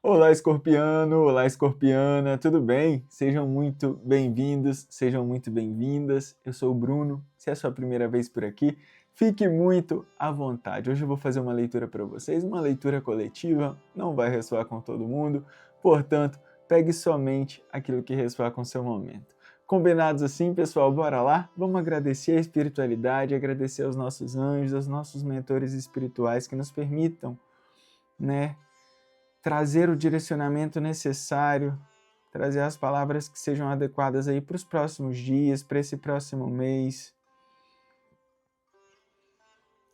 Olá, escorpiano! Olá, escorpiana! Tudo bem? Sejam muito bem-vindos, sejam muito bem-vindas. Eu sou o Bruno. Se é a sua primeira vez por aqui, fique muito à vontade. Hoje eu vou fazer uma leitura para vocês, uma leitura coletiva, não vai ressoar com todo mundo, portanto, pegue somente aquilo que ressoar com o seu momento. Combinados assim, pessoal? Bora lá? Vamos agradecer a espiritualidade, agradecer aos nossos anjos, aos nossos mentores espirituais que nos permitam, trazer o direcionamento necessário, trazer as palavras que sejam adequadas aí para os próximos dias, para esse próximo mês.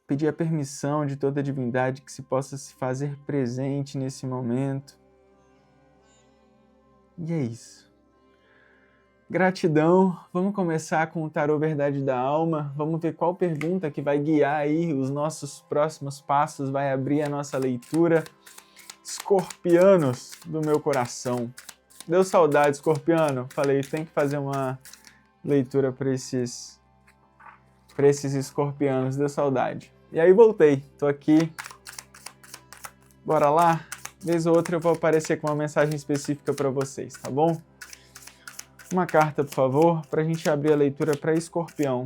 Pedir a permissão de toda a divindade que se possa se fazer presente nesse momento. E é isso. Gratidão. Vamos começar com o Tarô Verdade da Alma. Vamos ver qual pergunta que vai guiar aí os nossos próximos passos, vai abrir a nossa leitura. Escorpianos do meu coração. Deu saudade, escorpiano? Falei, tem que fazer uma leitura para esses escorpianos. Deu saudade. E aí voltei. Tô aqui. Bora lá? Vez ou outra eu vou aparecer com uma mensagem específica para vocês, tá bom? Uma carta, por favor, para a gente abrir a leitura para escorpião.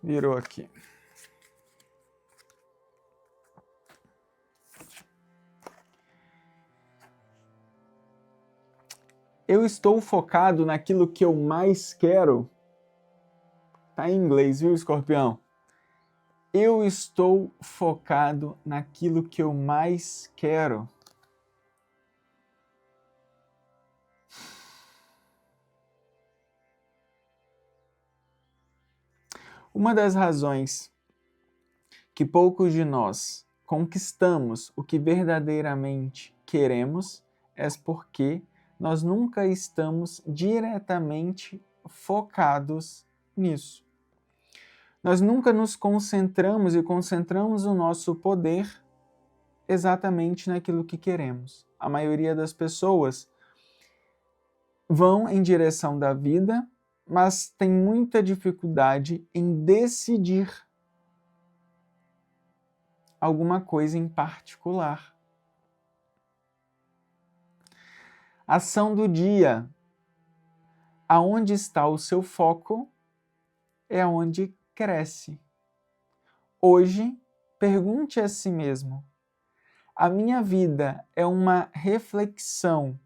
Virou aqui. Eu estou focado naquilo que eu mais quero. Tá em inglês, viu, escorpião? Eu estou focado naquilo que eu mais quero. Uma das razões que poucos de nós conquistamos o que verdadeiramente queremos é porque nós nunca estamos diretamente focados nisso. Nós nunca nos concentramos e concentramos o nosso poder exatamente naquilo que queremos. A maioria das pessoas vão em direção da vida, mas tem muita dificuldade em decidir alguma coisa em particular. Ação do dia. Aonde está o seu foco é onde cresce. Hoje, pergunte a si mesmo: a minha vida é uma reflexão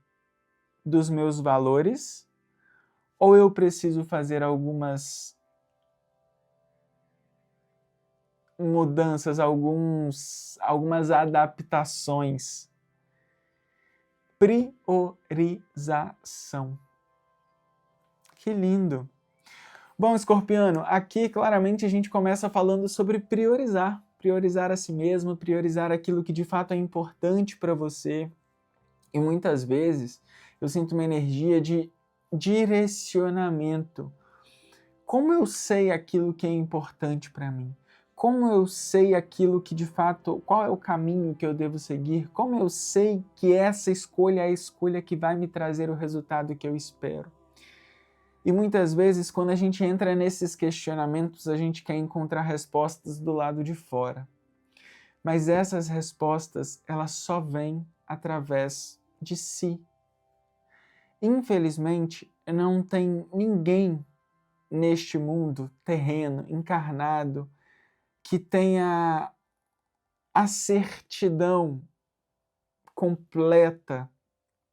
dos meus valores ou eu preciso fazer algumas mudanças, algumas adaptações? Priorização. Que lindo! Bom, escorpiano, aqui claramente a gente começa falando sobre priorizar. Priorizar a si mesmo, priorizar aquilo que de fato é importante para você. E muitas vezes eu sinto uma energia de direcionamento. Como eu sei aquilo que é importante para mim? Como eu sei aquilo que de fato, qual é o caminho que eu devo seguir? Como eu sei que essa escolha é a escolha que vai me trazer o resultado que eu espero? E muitas vezes, quando a gente entra nesses questionamentos, a gente quer encontrar respostas do lado de fora. Mas essas respostas, elas só vêm através de si. Infelizmente, não tem ninguém neste mundo terreno, encarnado, que tenha a certidão completa,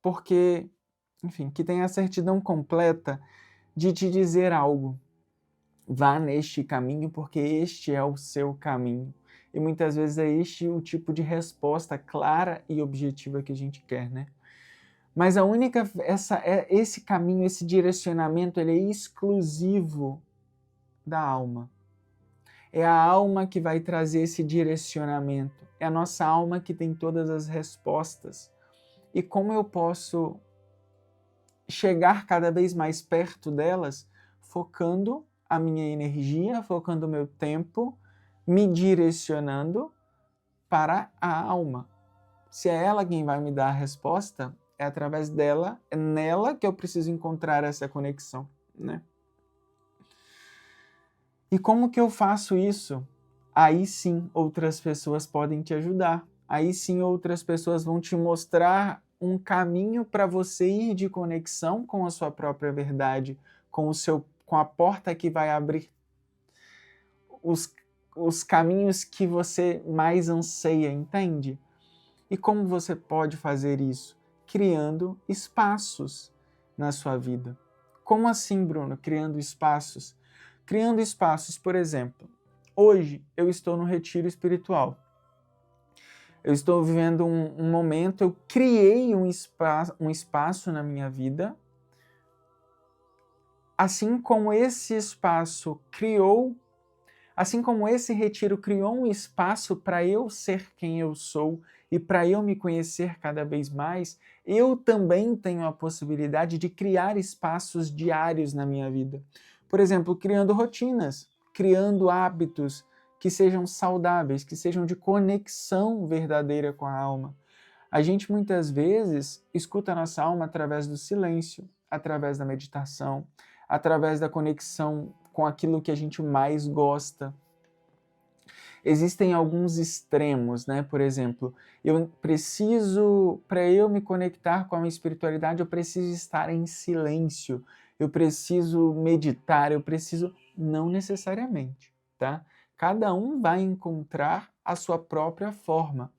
porque, enfim, que tenha a certidão completa de te dizer algo. Vá neste caminho porque este é o seu caminho. E muitas vezes é este o tipo de resposta clara e objetiva que a gente quer, né? Mas esse caminho, esse direcionamento, ele é exclusivo da alma. É a alma que vai trazer esse direcionamento. É a nossa alma que tem todas as respostas. E como eu posso chegar cada vez mais perto delas? Focando a minha energia, focando o meu tempo, me direcionando para a alma. Se é ela quem vai me dar a resposta, é através dela, é nela que eu preciso encontrar essa conexão, né? E como que eu faço isso? Aí sim, outras pessoas podem te ajudar. Aí sim, outras pessoas vão te mostrar um caminho para você ir de conexão com a sua própria verdade, com a porta que vai abrir os, os caminhos que você mais anseia, entende? E como você pode fazer isso? Criando espaços na sua vida. Como assim, Bruno? Criando espaços? Criando espaços, por exemplo, hoje eu estou no retiro espiritual. Eu estou vivendo um momento, eu criei um espaço na minha vida, assim como esse espaço criou, assim como esse retiro criou um espaço para eu ser quem eu sou e para eu me conhecer cada vez mais, eu também tenho a possibilidade de criar espaços diários na minha vida. Por exemplo, criando rotinas, criando hábitos que sejam saudáveis, que sejam de conexão verdadeira com a alma. A gente muitas vezes escuta a nossa alma através do silêncio, através da meditação, através da conexão com aquilo que a gente mais gosta. Existem alguns extremos, né? Por exemplo, para eu me conectar com a minha espiritualidade, eu preciso estar em silêncio, eu preciso meditar, não necessariamente, tá? Cada um vai encontrar a sua própria forma.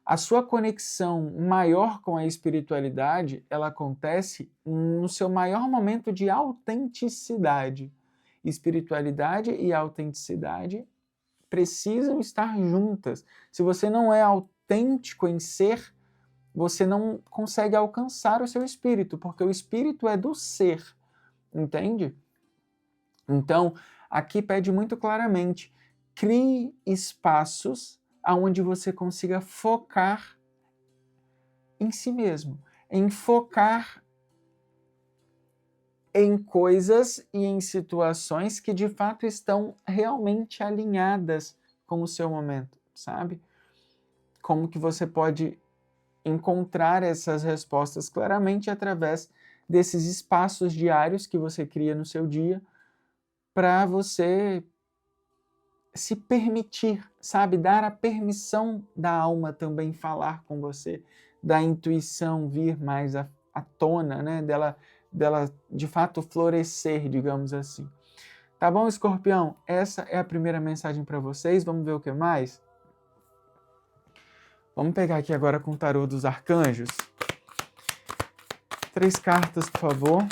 A sua conexão maior com a espiritualidade, ela acontece no seu maior momento de autenticidade. Espiritualidade e autenticidade precisam estar juntas. Se você não é autêntico em ser, você não consegue alcançar o seu espírito, porque o espírito é do ser, entende? Então, aqui pede muito claramente, crie espaços onde você consiga focar em si mesmo, em focar em coisas e em situações que de fato estão realmente alinhadas com o seu momento, sabe? Como que você pode encontrar essas respostas claramente através desses espaços diários que você cria no seu dia para você se permitir, sabe? Dar a permissão da alma também falar com você, da intuição vir mais à tona, né? Dela de fato florescer, digamos assim. Tá bom, Escorpião? Essa é a primeira mensagem para vocês. Vamos ver o que mais? Vamos pegar aqui agora com o tarô dos arcanjos. 3 cartas, por favor.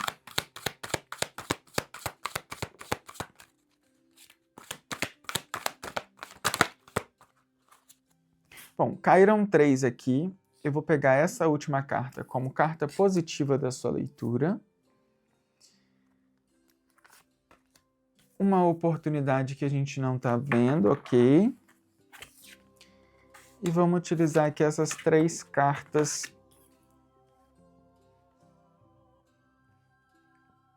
Bom, caíram 3 aqui. Eu vou pegar essa última carta como carta positiva da sua leitura. Uma oportunidade que a gente não está vendo, ok? E vamos utilizar aqui essas 3 cartas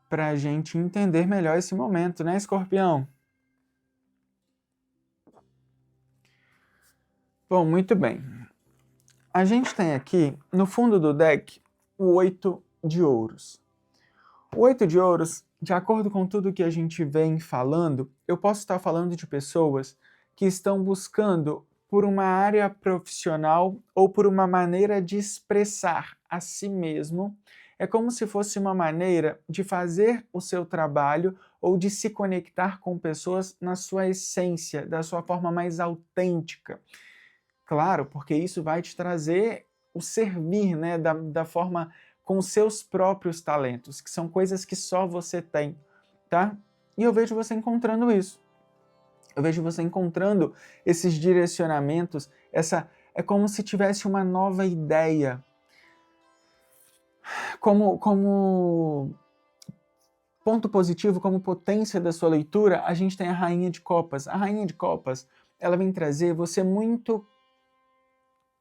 para a gente entender melhor esse momento, né, Escorpião? Bom, muito bem. A gente tem aqui, no fundo do deck, o 8 de ouros. O 8 de ouros, de acordo com tudo que a gente vem falando, eu posso estar falando de pessoas que estão buscando por uma área profissional ou por uma maneira de expressar a si mesmo. É como se fosse uma maneira de fazer o seu trabalho ou de se conectar com pessoas na sua essência, da sua forma mais autêntica. Claro, porque isso vai te trazer o servir, né, da forma com os seus próprios talentos, que são coisas que só você tem, tá? E eu vejo você encontrando isso. Eu vejo você encontrando esses direcionamentos, é como se tivesse uma nova ideia. Como ponto positivo, como potência da sua leitura, a gente tem a Rainha de Copas. A Rainha de Copas, ela vem trazer você muito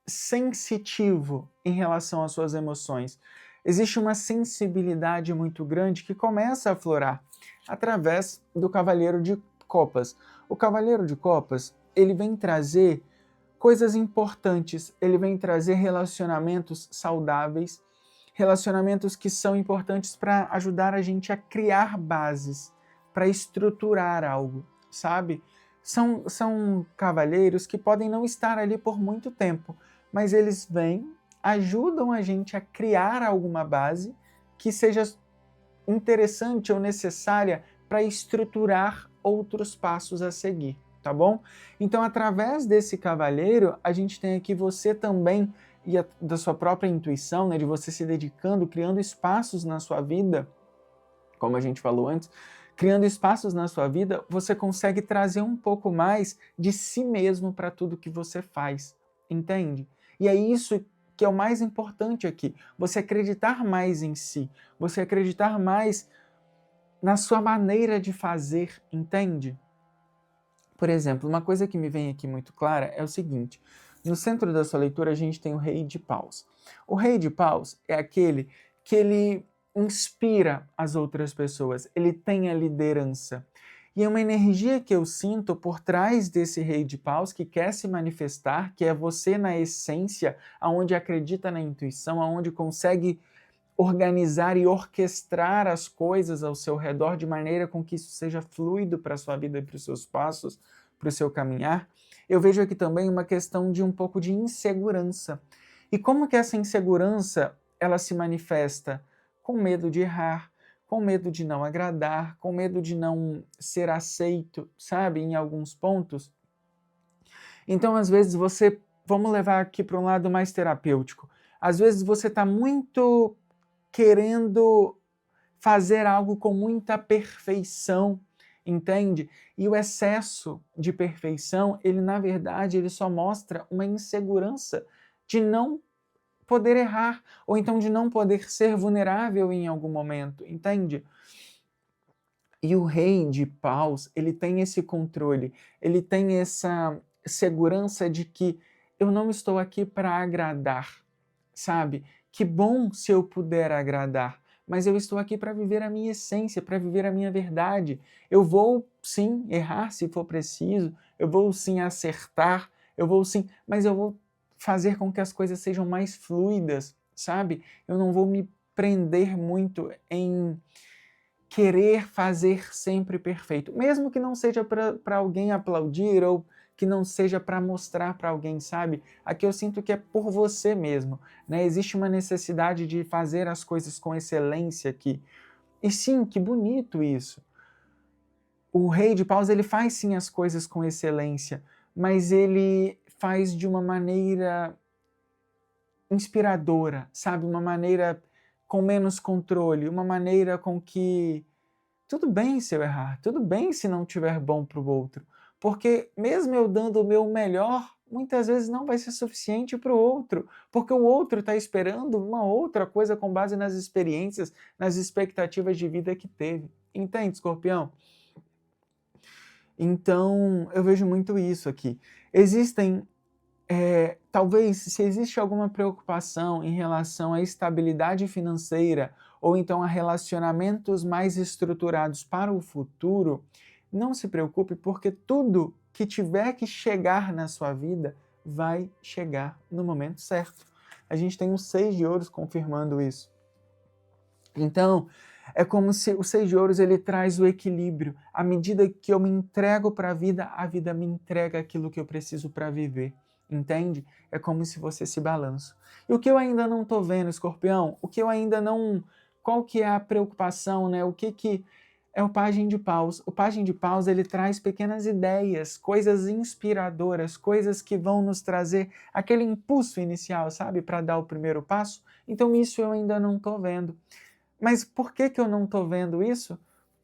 sensitivo em relação às suas emoções. Existe uma sensibilidade muito grande que começa a aflorar através do Cavaleiro de Copas. O Cavaleiro de Copas, ele vem trazer coisas importantes, ele vem trazer relacionamentos saudáveis, relacionamentos que são importantes para ajudar a gente a criar bases, para estruturar algo, sabe? São cavalheiros que podem não estar ali por muito tempo, mas eles vêm, ajudam a gente a criar alguma base que seja interessante ou necessária para estruturar outros passos a seguir, tá bom? Então, através desse cavalheiro, a gente tem aqui você também, da sua própria intuição, né, de você se dedicando, criando espaços na sua vida, como a gente falou antes, criando espaços na sua vida, você consegue trazer um pouco mais de si mesmo para tudo que você faz, entende? E é isso que é o mais importante aqui, você acreditar mais em si, você acreditar mais na sua maneira de fazer, entende? Por exemplo, uma coisa que me vem aqui muito clara é o seguinte, no centro da sua leitura a gente tem o Rei de Paus. O Rei de Paus é aquele que ele inspira as outras pessoas, ele tem a liderança. E é uma energia que eu sinto por trás desse Rei de Paus que quer se manifestar, que é você na essência, aonde acredita na intuição, aonde consegue organizar e orquestrar as coisas ao seu redor de maneira com que isso seja fluido para a sua vida e para os seus passos, para o seu caminhar. Eu vejo aqui também uma questão de um pouco de insegurança. E como que essa insegurança ela se manifesta? Com medo de errar, com medo de não agradar, com medo de não ser aceito, sabe, em alguns pontos. Então, às vezes, vamos levar aqui para um lado mais terapêutico. Às vezes você está muito querendo fazer algo com muita perfeição, entende? E o excesso de perfeição, ele na verdade, ele só mostra uma insegurança de não poder errar, ou então de não poder ser vulnerável em algum momento, entende? E o Rei de Paus, ele tem esse controle, ele tem essa segurança de que eu não estou aqui para agradar, sabe? Que bom se eu puder agradar, mas eu estou aqui para viver a minha essência, para viver a minha verdade. Eu vou sim errar se for preciso, eu vou sim acertar, eu vou sim, mas eu vou fazer com que as coisas sejam mais fluidas, sabe? Eu não vou me prender muito em querer fazer sempre perfeito, mesmo que não seja para alguém aplaudir ou que não seja para mostrar para alguém, sabe? Aqui eu sinto que é por você mesmo, né? Existe uma necessidade de fazer as coisas com excelência aqui. E sim, que bonito isso. O Rei de Paus, ele faz sim as coisas com excelência, mas ele faz de uma maneira inspiradora, sabe? Uma maneira com menos controle, uma maneira com que tudo bem se eu errar, tudo bem se não tiver bom para o outro, porque mesmo eu dando o meu melhor, muitas vezes não vai ser suficiente para o outro, porque o outro está esperando uma outra coisa com base nas experiências, nas expectativas de vida que teve. Entende, Escorpião? Então, eu vejo muito isso aqui. Existem talvez, se existe alguma preocupação em relação à estabilidade financeira ou então a relacionamentos mais estruturados para o futuro, não se preocupe, porque tudo que tiver que chegar na sua vida vai chegar no momento certo. A gente tem o 6 de ouros confirmando isso. Então, é como se o 6 de ouros ele traz o equilíbrio. À medida que eu me entrego para a vida me entrega aquilo que eu preciso para viver. Entende? É como se você se balança. E o que eu ainda não estou vendo, Escorpião? O que eu ainda não... Qual que é a preocupação, né? O que é o Pajem de Paus? O Pajem de Paus, ele traz pequenas ideias, coisas inspiradoras, coisas que vão nos trazer aquele impulso inicial, sabe? Para dar o primeiro passo. Então isso eu ainda não estou vendo. Mas por que eu não estou vendo isso?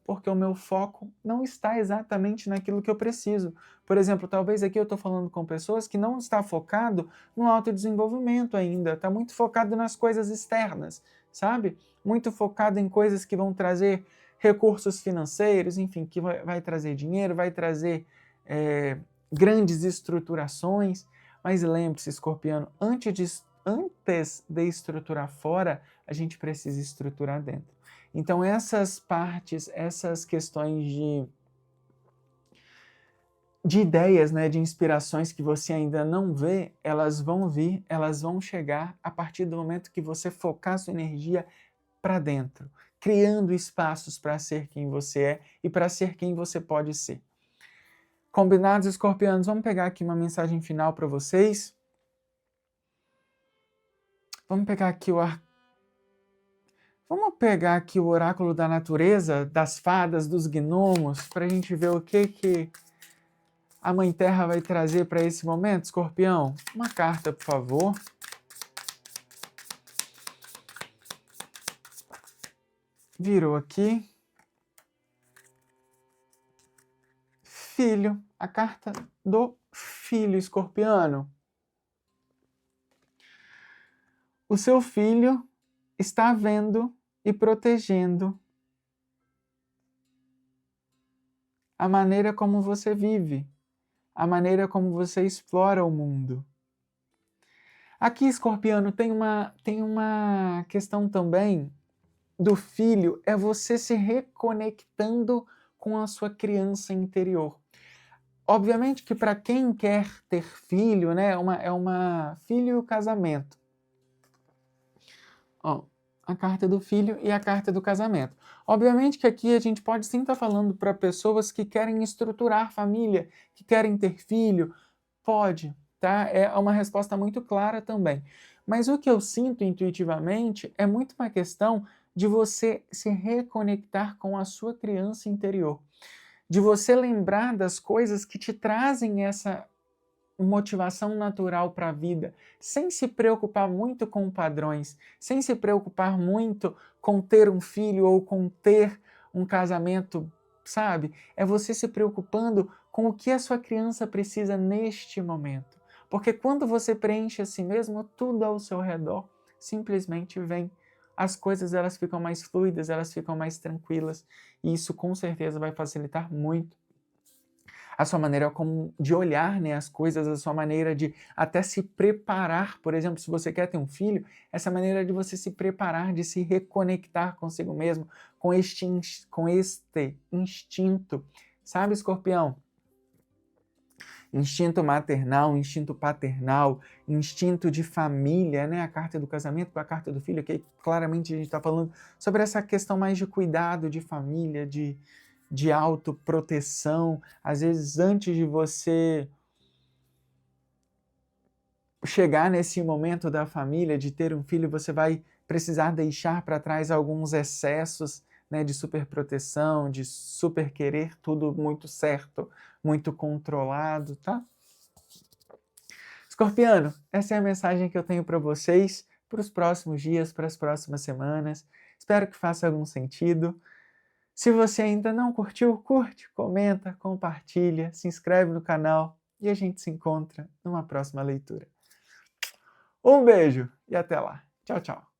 Porque o meu foco não está exatamente naquilo que eu preciso. Por exemplo, talvez aqui eu estou falando com pessoas que não estão focado no autodesenvolvimento ainda, está muito focado nas coisas externas, sabe? Muito focado em coisas que vão trazer recursos financeiros, enfim, que vai trazer dinheiro, vai trazer grandes estruturações. Mas lembre-se, Escorpiano, antes de estruturar fora, a gente precisa estruturar dentro. Então essas partes, essas questões de ideias, né, de inspirações que você ainda não vê, elas vão vir, elas vão chegar a partir do momento que você focar sua energia para dentro, criando espaços para ser quem você é e para ser quem você pode ser. Combinados, escorpianos? Vamos pegar aqui uma mensagem final para vocês. Vamos pegar aqui Vamos pegar aqui o oráculo da natureza, das fadas, dos gnomos, para a gente ver o que a Mãe Terra vai trazer para esse momento, escorpião. Uma carta, por favor. Virou aqui. Filho, a carta do filho, escorpiano. O seu filho está vendo e protegendo a maneira como você vive, a maneira como você explora o mundo. Aqui, escorpiano, tem uma questão também do filho, é você se reconectando com a sua criança interior. Obviamente que para quem quer ter filho, né, é uma filho e o casamento. Ó, a carta do filho e a carta do casamento. Obviamente que aqui a gente pode sim estar falando para pessoas que querem estruturar família, que querem ter filho. Pode, tá? É uma resposta muito clara também. Mas o que eu sinto intuitivamente é muito uma questão de você se reconectar com a sua criança interior. De você lembrar das coisas que te trazem essa motivação natural para a vida, sem se preocupar muito com padrões, sem se preocupar muito com ter um filho ou com ter um casamento, sabe? É você se preocupando com o que a sua criança precisa neste momento. Porque quando você preenche a si mesmo, tudo ao seu redor simplesmente vem. As coisas elas ficam mais fluidas, elas ficam mais tranquilas, e isso com certeza vai facilitar muito a sua maneira de olhar, né, as coisas, a sua maneira de até se preparar. Por exemplo, se você quer ter um filho, essa maneira de você se preparar, de se reconectar consigo mesmo, com este instinto. Sabe, escorpião? Instinto maternal, instinto paternal, instinto de família, né? A carta do casamento com a carta do filho, que claramente a gente está falando sobre essa questão mais de cuidado, de família, de autoproteção. Às vezes, antes de você chegar nesse momento da família, de ter um filho, você vai precisar deixar para trás alguns excessos, né, de superproteção, de super querer tudo muito certo, muito controlado, tá? Escorpiano, essa é a mensagem que eu tenho para vocês para os próximos dias, para as próximas semanas. Espero que faça algum sentido. Se você ainda não curtiu, curte, comenta, compartilha, se inscreve no canal e a gente se encontra numa próxima leitura. Um beijo e até lá. Tchau, tchau.